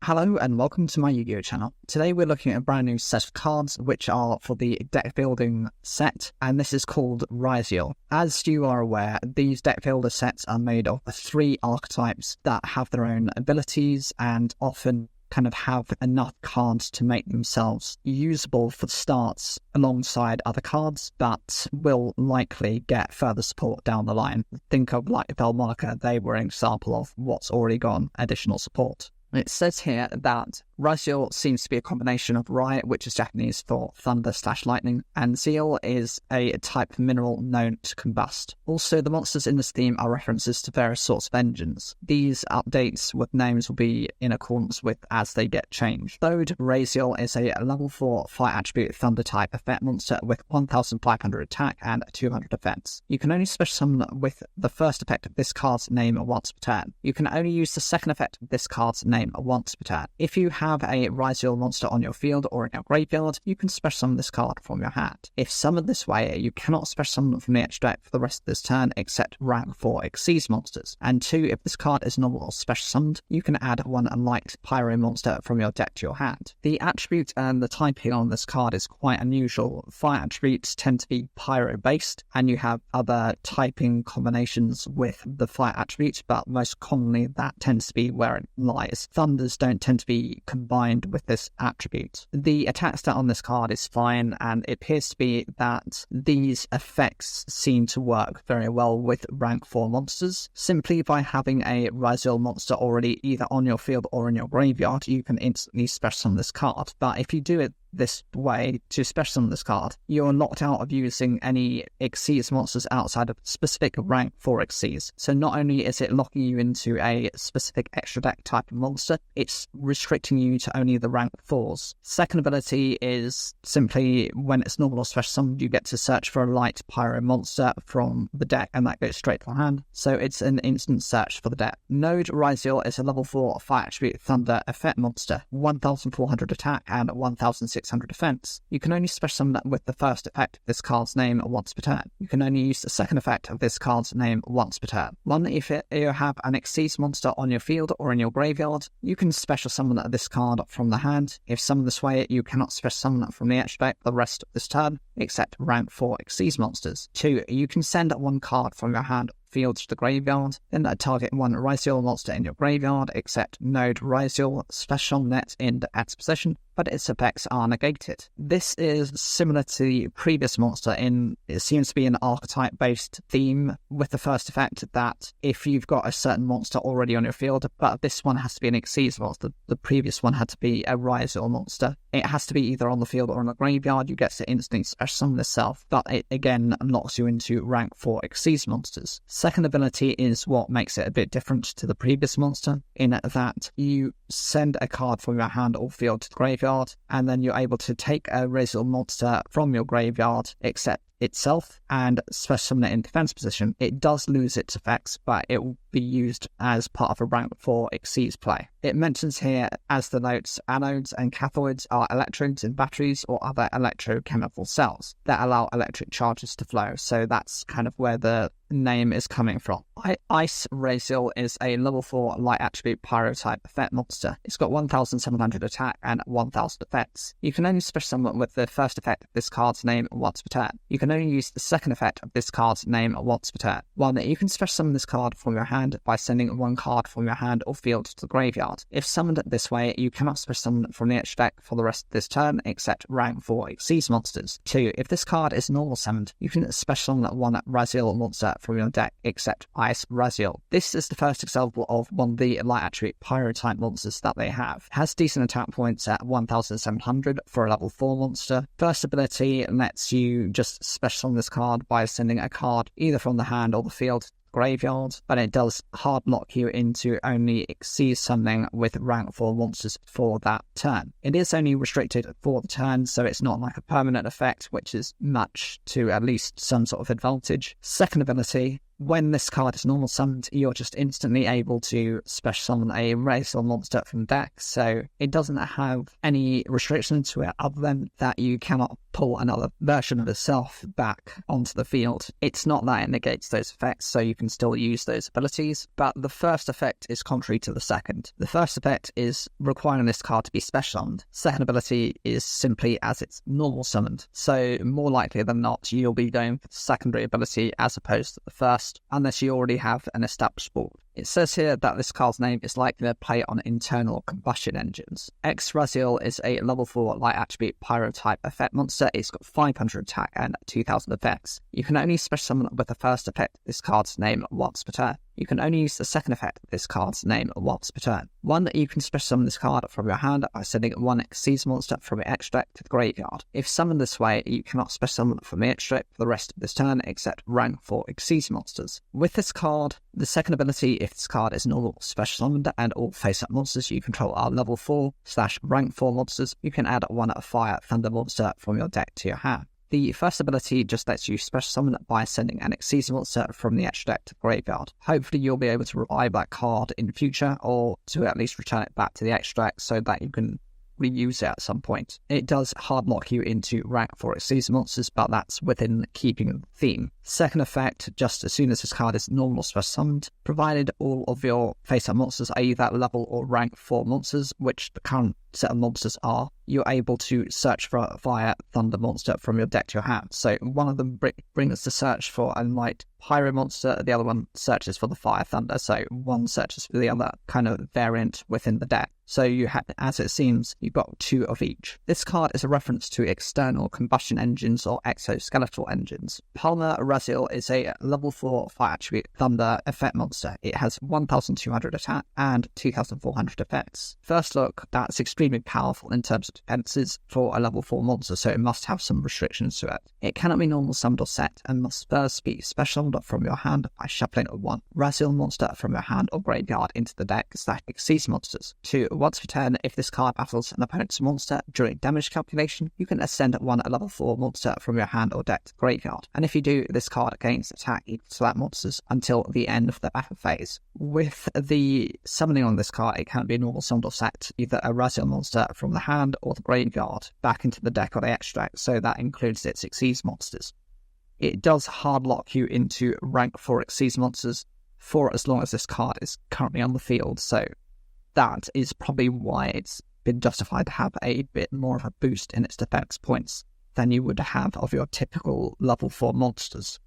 Hello and welcome to my Yu-Gi-Oh channel. Today we're looking at a brand new set of cards which are for the deck building set, and this is called raizeol. As you are aware, these deck builder sets are made of 3 archetypes that have their own abilities and often kind of have enough cards to make themselves usable for starts alongside other cards, but will likely get further support down the line. Think of like Velmonica, they were an example of what's already got additional support. It says here that raizeol seems to be a combination of Rai, which is Japanese for thunder/lightning, and zeol is a type of mineral known to combust. Also, the monsters in this theme are references to various sorts of engines. These updates with names will be in accordance with as they get changed. Raizeol is a level 4 fire attribute thunder type effect monster with 1500 attack and 200 defense. You can only special summon with the first effect of this card's name once per turn. You can only use the second effect of this card's name once per turn. If you have a raizeol monster on your field or in your graveyard, you can special summon this card from your hand. If summoned this way, you cannot special summon from the extract for the rest of this turn except rank 4 exceeds monsters. And 2, if this card is normal or special summoned, you can add one light pyro monster from your deck to your hand. The attribute and the typing on this card is quite unusual. Fire attributes tend to be pyro based, and you have other typing combinations with the fire attribute, but most commonly that tends to be where it lies. Thunders don't tend to be combined with this attribute. The attack stat on this card is fine, and it appears to be that these effects seem to work very well with rank 4 monsters. Simply by having a raizeol monster already either on your field or in your graveyard, you can instantly special summon this card. But if you do it this way to special summon this card, you're locked out of using any exceeds monsters outside of specific rank 4 exceeds. So not only is it locking you into a specific extra deck type of monster, it's restricting you to only the rank 4s. Second ability is simply when it's normal or special summoned, you get to search for a light pyro monster from the deck, and that goes straight to the hand. So it's an instant search for the deck. Raizeol is a level 4 fire attribute thunder effect monster, 1400 attack and 1600 defense. You can only special summon with the first effect of this card's name once per turn. You can only use the second effect of this card's name once per turn. If you have an exceeds monster on your field or in your graveyard, you can special summon this card from the hand. If summoned this way, you cannot special summon from the extra deck the rest of this turn, except rank 4 exceeds monsters. 2, you can send one card from your hand field to the graveyard, then target one raizeol monster in your graveyard, except raizeol special net in its position, but its effects are negated. This is similar to the previous monster in it seems to be an archetype based theme, with the first effect that if you've got a certain monster already on your field, but this one has to be an exceeds monster, the previous one had to be a raizeol monster, it has to be either on the field or in the graveyard, you get to instantly special summon itself, but it again locks you into rank 4 exceeds monsters. Second ability is what makes it a bit different to the previous monster, in that you send a card from your hand or field to the graveyard, and then you're able to take a raizeol monster from your graveyard, except itself, and special summon it in defense position. It does lose its effects, but it will be used as part of a rank 4 exceeds play. It mentions here as the notes, anodes and cathodes are electrodes in batteries or other electrochemical cells that allow electric charges to flow. So that's kind of where the name is coming from. Ice raizeol is a level 4 light attribute pyro type effect monster. It's got 1700 attack and 1000 defense. You can only special summon with the first effect of this card's name once per turn. You can only use the second effect of this card's name once per turn. You can special summon this card from your hand by sending one card from your hand or field to the graveyard. If summoned this way, you cannot special summon from the extra deck for the rest of this turn except rank 4 exceeds monsters. 2, if this card is normal summoned, you can special summon one raizeol monster from your deck except Ice raizeol. This is the first example of one of the light attribute pyro type monsters that they have. It has decent attack points at 1700 for a level 4 monster. First ability lets you just special summon this card by sending a card either from the hand or the field graveyard, but it does hard lock you into only exceed summoning with rank 4 monsters for that turn. It is only restricted for the turn, so it's not like a permanent effect, which is much to at least some sort of advantage. Second ability, When this card is normal summoned, you're just instantly able to special summon a raizeol monster from the deck, so it doesn't have any restrictions to it other than that you cannot pull another version of itself back onto the field. It's not that it negates those effects, so you can still use those abilities, but the first effect is contrary to the second. The first effect is requiring this card to be special summoned. Second ability is simply as it's normal summoned, so more likely than not you'll be going for the secondary ability as opposed to the first, unless you already have an established board. It says here that this card's name is likely to play on internal combustion engines. Raizeol is a level 4 light attribute pyro type effect monster. It's got 500 attack and 2000 effects. You can only special summon with the first effect this card's name once per turn. You can only use the second effect of this card's name once per turn. One, you can special summon this card from your hand by sending one Xyz monster from your extract to the graveyard. If summoned this way, you cannot special summon from the extract for the rest of this turn except rank 4 Xyz monsters. With this card, the second ability, if this card is normal special summoned and all face-up monsters you control are level 4/rank 4 monsters, you can add one fire thunder monster from your deck to your hand. The first ability just lets you special summon by sending an Xyz monster from the extra deck to the graveyard. Hopefully you'll be able to revive that card in the future, or to at least return it back to the extra deck so that you can reuse it at some point. It does hard lock you into rank 4 Xyz monsters, but that's within keeping the theme. Second effect, just as soon as this card is normal special summoned, provided all of your face-up monsters are either level or rank 4 monsters, which the current set of monsters are, you're able to search for a fire thunder monster from your deck to your hand. So one of them brings the search for a light pyro monster, the other one searches for the fire thunder, so one searches for the other kind of variant within the deck. So you have, as it seems, you've got 2 of each. This card is a reference to external combustion engines or exoskeletal engines. Palmer Raizeol is a level 4 fire attribute thunder effect monster. It has 1200 attack and 2400 effects. First look, that's extremely powerful in terms of defenses for a level 4 monster, so it must have some restrictions to it. It cannot be normal summoned or set, and must first be special summoned from your hand by shuffling one raizeol monster from your hand or graveyard into the deck / Xyz monsters. 2. Once per turn, if this card battles an opponent's monster during damage calculation, you can ascend one level 4 monster from your hand or deck to the graveyard, and if you do, this card gains attack equal to that monster's until the end of the battle phase. With the summoning on this card, it can be a normal summoned or set either a raizeol monster from the hand or the graveyard back into the deck or the extract, so that includes its Xyz monsters. It does hard lock you into rank 4 Xyz monsters for as long as this card is currently on the field, so that is probably why it's been justified to have a bit more of a boost in its defense points than you would have of your typical level 4 monsters.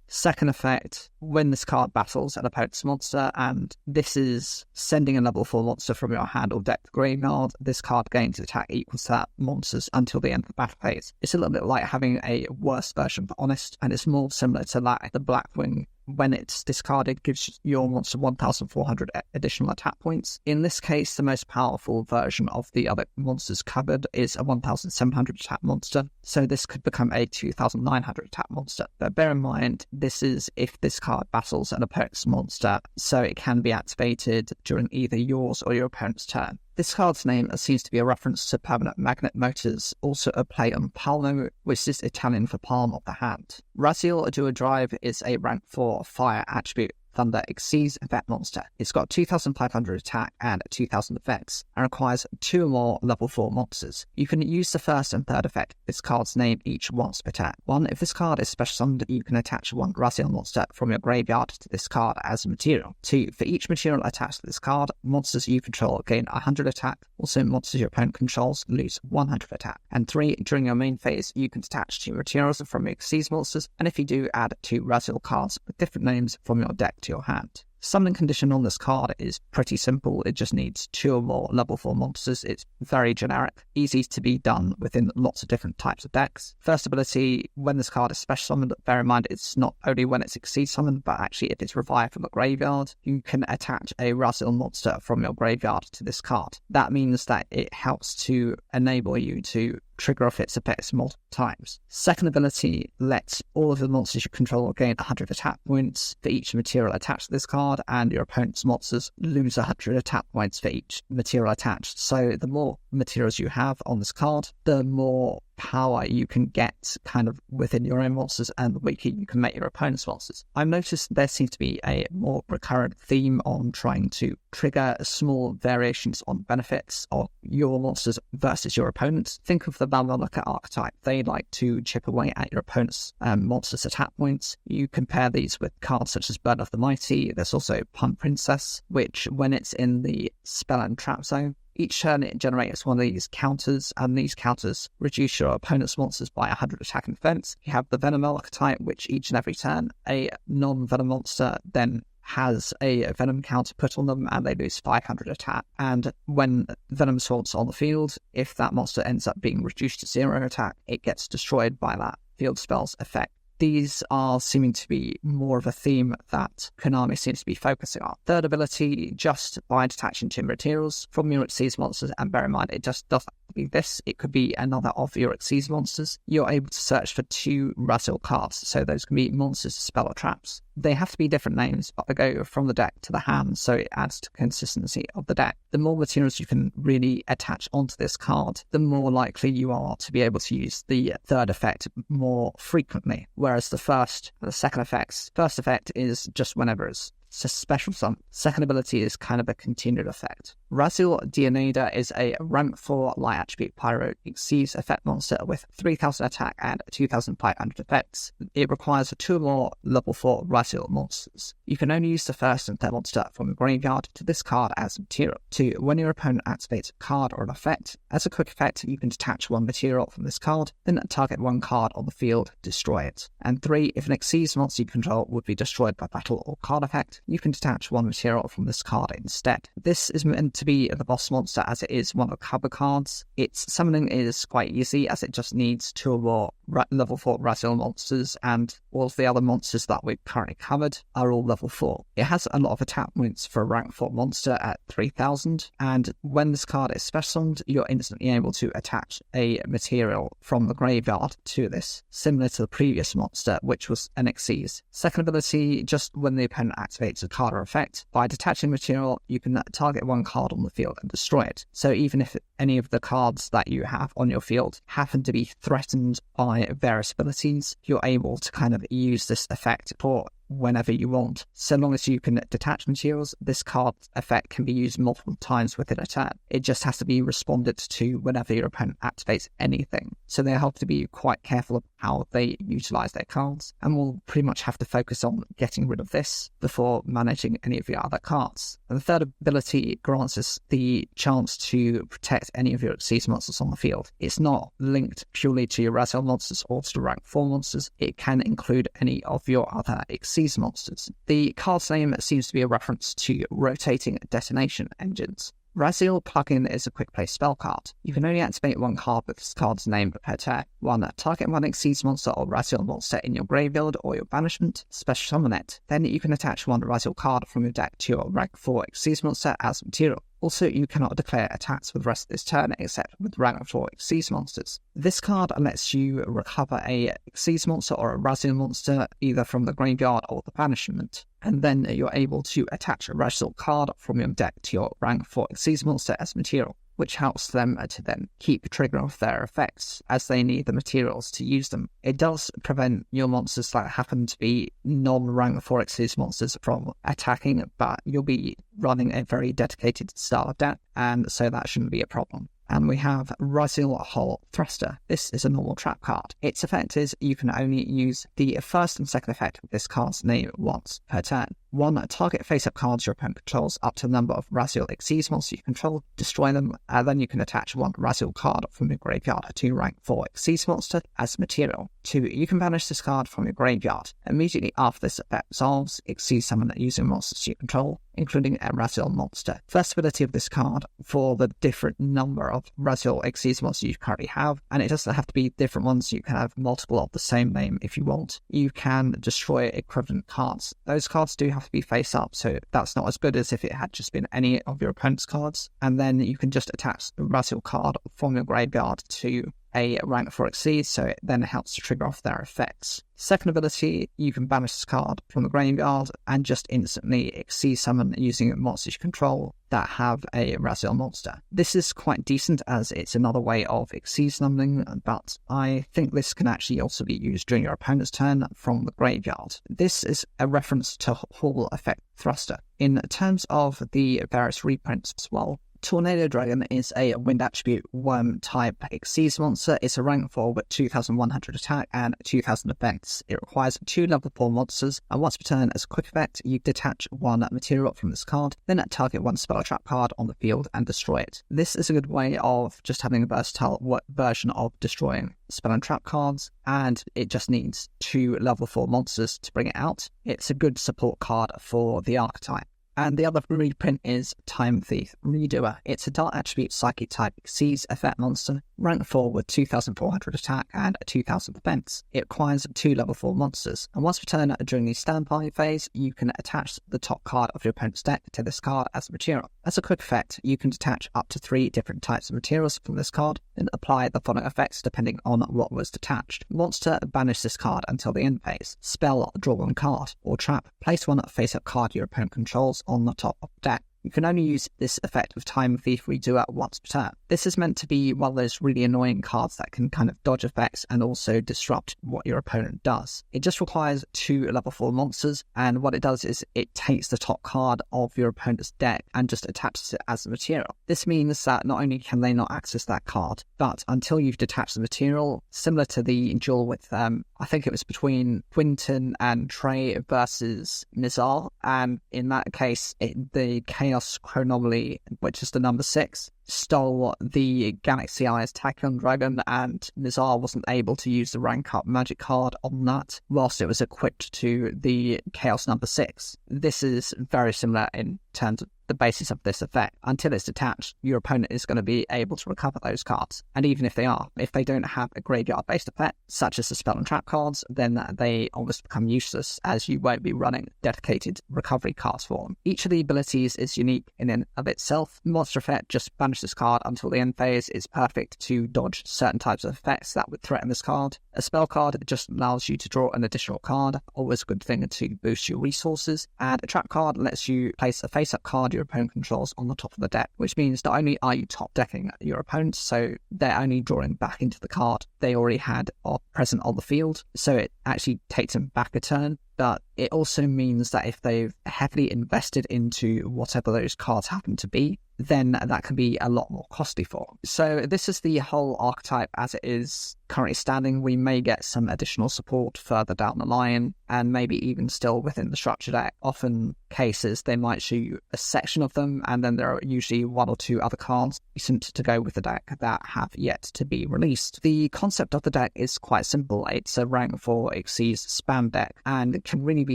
Second effect, when this card battles an opponent's monster, and this is sending a level 4 monster from your hand or deck to the graveyard, this card gains attack equal to that monster's until the end of the battle phase. It's a little bit like having a worse version of Honest, and it's more similar to that the Blackwing. When it's discarded, gives your monster 1400 additional attack points. In this case, the most powerful version of the other monsters covered is a 1700 attack monster, so this could become a 2900 attack monster. But bear in mind, this is if this card battles an opponent's monster, so it can be activated during either yours or your opponent's turn. This card's name seems to be a reference to permanent magnet motors, also a play on palmo, which is Italian for palm of the hand. Raizeol Dual Drive is a rank 4 fire attribute thunder Xyz effect monster. It's got 2500 attack and 2000 effects, and requires 2 or more level 4 monsters. You can use the first and third effect of this card's name each once per turn. 1. If this card is special summoned, you can attach 1 raizeol monster from your graveyard to this card as a material. 2. For each material attached to this card, monsters you control gain 100 attack. Also, monsters your opponent controls lose 100 attack. And 3. During your main phase, you can attach 2 materials from your Xyz monsters, and if you do, add 2 raizeol cards with different names from your deck to your hand. Summoning condition on this card is pretty simple. It just needs 2 or more level 4 monsters. It's very generic, easy to be done within lots of different types of decks. First ability, when this card is special summoned, bear in mind it's not only when it's Xyz summoned, but actually if it's revived from the graveyard, you can attach a raizeol monster from your graveyard to this card. That means that it helps to enable you to trigger off its effects multiple times. Second ability lets all of the monsters you control gain 100 attack points for each material attached to this card, and your opponent's monsters lose 100 attack points for each material attached. So the more materials you have on this card, the more power you can get kind of within your own monsters, and the weaker you can make your opponent's monsters. I've noticed there seems to be a more recurrent theme on trying to trigger small variations on benefits of your monsters versus your opponents. Think of the Mammalaka archetype. They like to chip away at your opponent's monsters' attack points. You compare these with cards such as Burden of the Mighty. There's also Pun Princess, which when it's in the spell and trap zone, each turn it generates one of these counters, and these counters reduce your opponent's monsters by 100 attack and defense. You have the Venom archetype, which each and every turn, a non-Venom monster then has a Venom counter put on them, and they lose 500 attack. And when Venom swords on the field, if that monster ends up being reduced to 0 attack, it gets destroyed by that field spell's effect. These are seeming to be more of a theme that Konami seems to be focusing on. Third ability, just by detaching 2 materials from your Xyz monsters, and bear in mind, it just doesn't have to be this, it could be another of your Xyz monsters. You're able to search for 2 raizeol cards, so those can be monsters, spell, or traps. They have to be different names, but they go from the deck to the hand, so it adds to consistency of the deck. The more materials you can really attach onto this card, the more likely you are to be able to use the third effect more frequently, whereas the first and the second effects, first effect is just whenever it's a special summon. Second ability is kind of a continued effect. Raizeol Dionada is a rank 4 light attribute pyro Xyz effect monster with 3000 attack and 2500 effects. It requires 2 or more level 4 Raizeol monsters. You can only use the first and third monster from the graveyard to this card as material. 2. When your opponent activates a card or an effect, as a quick effect, you can detach 1 material from this card, then target 1 card on the field, destroy it. And 3. If an Xyz monster you control would be destroyed by battle or card effect, you can detach 1 material from this card instead. This is meant to be the boss monster, as it is one of the cover cards. Its summoning is quite easy, as it just needs 2 or more level 4 Raizeol monsters, and all of the other monsters that we've currently covered are all level 4. It has a lot of attack points for a rank 4 monster at 3000, and when this card is special summoned, you're instantly able to attach a material from the graveyard to this, similar to the previous monster, which was an Xyz. Second ability, just when the opponent activates a card or effect, by detaching material, you can target 1 card on the field and destroy it. So even if any of the cards that you have on your field happen to be threatened by various abilities, you're able to kind of use this effect for whenever you want. So long as you can detach materials, this card effect can be used multiple times within a turn. It just has to be responded to whenever your opponent activates anything. So they have to be quite careful of how they utilize their cards, and will pretty much have to focus on getting rid of this before managing any of your other cards. And the third ability grants us the chance to protect any of your Xyz monsters on the field. It's not linked purely to your Raizeol monsters or to rank 4 monsters. It can include any of your other Xyz monsters. The card's name seems to be a reference to rotating detonation engines. Raizeol plugin is a quick play spell card. You can only activate 1 card with this card's name per turn. 1. Target 1 Xyz monster or Raizeol monster in your graveyard or your banishment, special summon it. Then you can attach 1 Raizeol card from your deck to your rank 4 Xyz monster as material. Also, you cannot declare attacks for the rest of this turn except with rank 4 Xyz monsters. This card lets you recover a Xyz monster or a Raizeol monster either from the graveyard or the banishment, and then you're able to attach a Raizeol card from your deck to your rank 4 Xyz monster as material, which helps them to then keep triggering off their effects as they need the materials to use them. It does prevent your monsters that happen to be non-rank 4 Xyz monsters from attacking, but you'll be running a very dedicated style of deck, and so that shouldn't be a problem. And we have Raizeol Hull Thruster. This is a normal trap card. Its effect is you can only use the first and second effect of this card's name once per turn. 1. Target face-up cards your opponent controls up to the number of Raizeol Xyz monsters you control, destroy them, and then you can attach 1 Raizeol card from your graveyard to rank 4 Xyz monster as material. 2. You can banish this card from your graveyard. Immediately after this effect resolves, Xyz summon using monsters you control, including a Raizeol monster. First ability of this card for the different number of Raizeol Xyz monsters you currently have, and it doesn't have to be different ones, you can have multiple of the same name if you want. You can destroy equivalent cards. Those cards do have to be face up, so that's not as good as if it had just been any of your opponent's cards. And then you can just attach the Raizeol card from your graveyard to a rank 4 Exceed, so it then helps to trigger off their effects. Second ability, you can banish this card from the graveyard and just instantly Exceed summon using monsters you control that have a raizeol monster. This is quite decent as it's another way of Exceed summoning, but I think this can actually also be used during your opponent's turn from the graveyard. This is a reference to Hall Effect Thruster. In terms of the various reprints as well, Tornado Dragon is a wind attribute worm type Exceed monster. It's a rank 4 with 2100 attack and 2000 defense. It requires 2 level 4 monsters, and once per turn as a quick effect, you detach 1 material from this card, then target 1 spell or trap card on the field and destroy it. This is a good way of just having a versatile version of destroying spell and trap cards, and it just needs 2 level 4 monsters to bring it out. It's a good support card for the archetype. And the other reprint is Time Thief Redoer. It's a dark attribute psychic type Exceeds effect monster, rank 4 with 2400 attack and 2000 defense. It requires 2 level 4 monsters, and once per turn during the standby phase, you can attach the top card of your opponent's deck to this card as a material. As a quick effect, you can detach up to 3 different types of materials from this card and apply the following effects depending on what was detached. Monster, banish this card until the end phase. Spell, draw 1 card. Or trap, place 1 face-up card your opponent controls on the top of the deck. You can only use this effect of Time Thief Redoer once per turn. This is meant to be one of those really annoying cards that can kind of dodge effects and also disrupt what your opponent does. It just requires 2 level 4 monsters, and what it does is it takes the top card of your opponent's deck and just attaches it as a material. This means that not only can they not access that card, but until you've detached the material, similar to the duel with, I think it was between Quinton and Trey versus Mizar, and in that case, the Chaos Chronomaly, which is the number 6, stole the Galaxy Eyes Tachyon Dragon, and Mizar wasn't able to use the rank up magic card on that whilst it was equipped to the Chaos number 6. This is very similar in terms of the basis of this effect. Until it's detached, your opponent is going to be able to recover those cards. And even if they don't have a graveyard-based effect, such as the spell and trap cards, then they almost become useless, as you won't be running dedicated recovery cards for them. Each of the abilities is unique in and of itself. Monster effect, just banish this card until the end phase, is perfect to dodge certain types of effects that would threaten this card. A spell card just allows you to draw an additional card, always a good thing to boost your resources. And a trap card lets you place a face-up card your opponent controls on the top of the deck, which means not only are you top decking your opponent, so they're only drawing back into the card they already had or present on the field, so it actually takes them back a turn. But it also means that if they've heavily invested into whatever those cards happen to be, then that can be a lot more costly for them. So this is the whole archetype as it is currently standing. We may get some additional support further down the line, and maybe even still within the structure deck. Often cases, they might show you a section of them, and then there are usually 1 or 2 other cards decent to go with the deck that have yet to be released. The concept of the deck is quite simple. It's a rank 4 Exceeds spam deck, and it can really be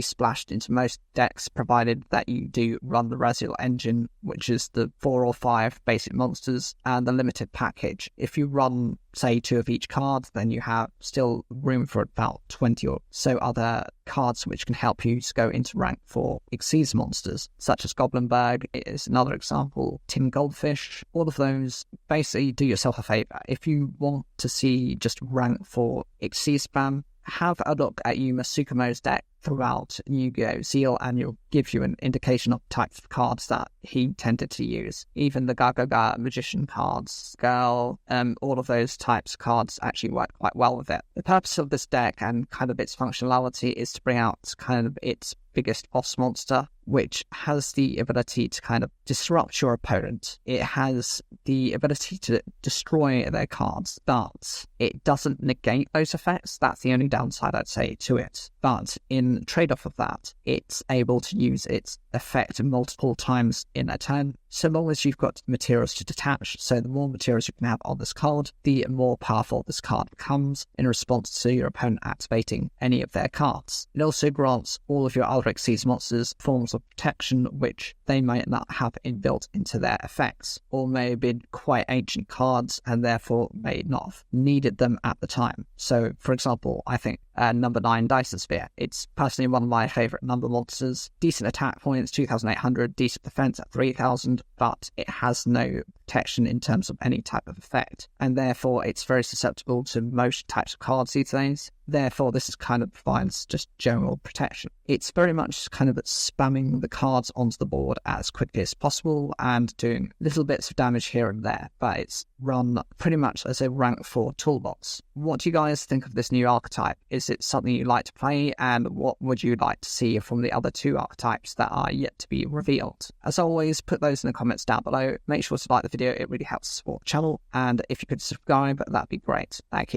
splashed into most decks, provided that you do run the raizeol engine, which is the 4 or 5 basic monsters and the limited package. If you run, say, 2 of each card, then you have still room for about 20 or so other cards which can help you to go into rank 4 Exceeds monsters, such as Goblinberg is another example, Tin Goldfish. All of those, basically do yourself a favour. If you want to see just rank 4 Exceeds spam, have a look at Yuma Tsukumo's deck throughout Yugioh Zeal, and you'll give you an indication of types of cards that he tended to use. Even the Gaga Magician cards, Girl, all of those types of cards actually work quite well with it. The purpose of this deck and kind of its functionality is to bring out kind of its biggest boss monster, which has the ability to kind of disrupt your opponent. It has the ability to destroy their cards, but it doesn't negate those effects. That's the only downside I'd say to it. But in trade-off of that, it's able to use its effect multiple times in a turn, so long as you've got materials to detach. So the more materials you can have on this card, the more powerful this card becomes in response to your opponent activating any of their cards. It also grants all of your other Exceeds monsters forms of protection which they might not have inbuilt into their effects, or may have been quite ancient cards and therefore may not have needed them at the time. So, for example, I think number 9 Dysosphere. It's personally one of my favourite number monsters. Decent attack points, 2,800, decent defense at 3,000, but it has no protection in terms of any type of effect, and therefore it's very susceptible to most types of cards these days. Therefore, this is kind of provides just general protection. It's very much kind of spamming the cards onto the board as quickly as possible and doing little bits of damage here and there, but it's run pretty much as a rank 4 toolbox. What do you guys think of this new archetype? Is it something you like to play, and what would you like to see from the other 2 archetypes that are yet to be revealed? As always, put those in the comments down below. Make sure to like the video, it really helps support the channel, and if you could subscribe, that'd be great. Thank you.